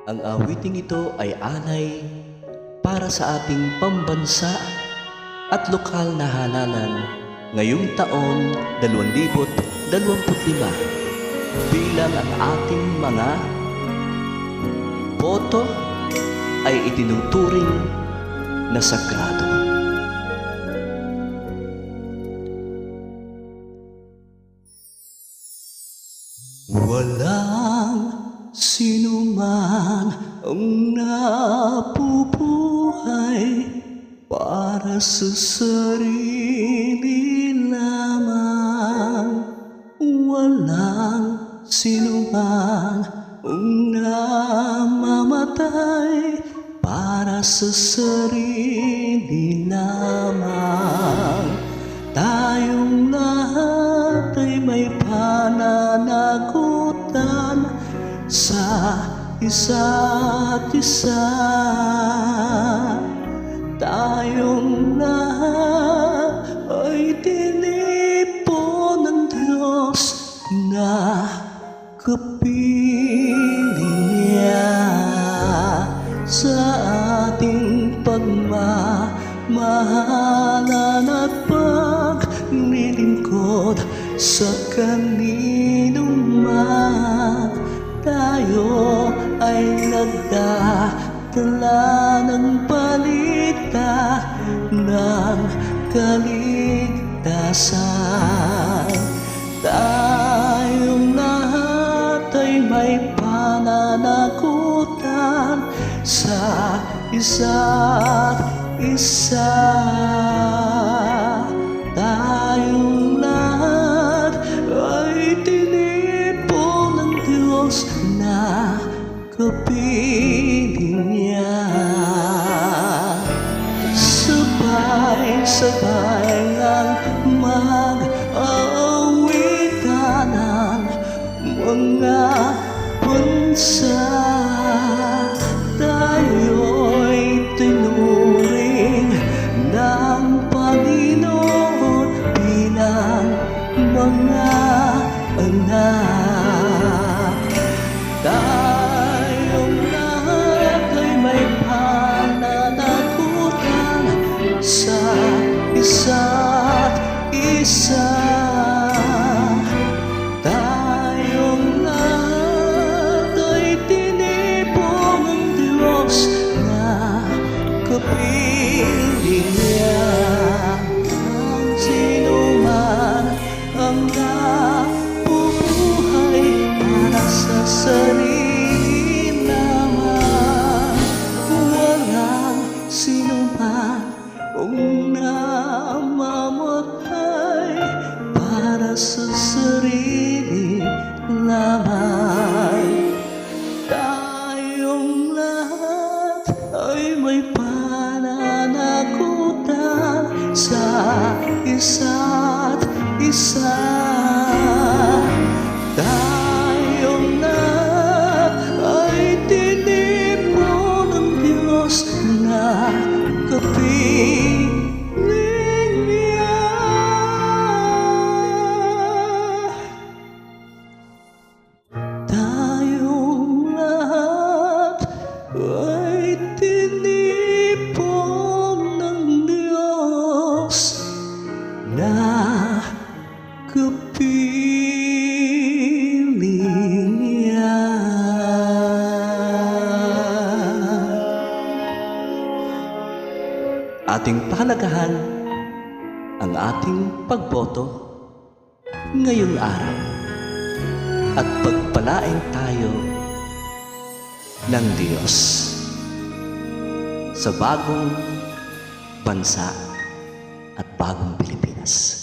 Ang awiting ito ay alay para sa ating pambansa at lokal na halalan ngayong taon 2025 bilang ang ating mga boto ay itinuturing na sagrado. Walang sinuman ang nabubuhay para sa sarili lamang. Walang sinuman ang namamatay para sa sarili lamang. Tayong lahat ay may pananagutan sa isa't isa. Tayong lahat ay tinipon ng Diyos na kapiling niya sa ating pagmamahalan at paglilingkod sa kanino man. Tayo ay nagdadala ng balita ng kaligtasan. Tayong lahat ay may pananagutan sa isa't isa. Tayong lahat ay tinipon ng Diyos na kapiling niya. Sabay-sabay ang mag-aawitan ng mga bansa. Tayo'y tinuring ng Panginoon bilang mga anak. Tayong lahat ay may pananagutan sa isa't isa. Tayong lahat ay tinipon ng Diyos na kapiling niya. Ang sino man ang nabubuhay para sa sarili lamang. Walang sino man ang namamatay para sa sarili lamang. Tayong lahat ay may pananagutan sa isa't isa. Tayong lahat ay tinipon ng Diyos na kapiling niya. Tayong lahat ay tinipon ng Diyos na kapiling niya. Ating pahalagahan ang ating pagboto ngayong araw at pagpalain tayo ng Diyos sa bagong bansa at bagong Pilipinas.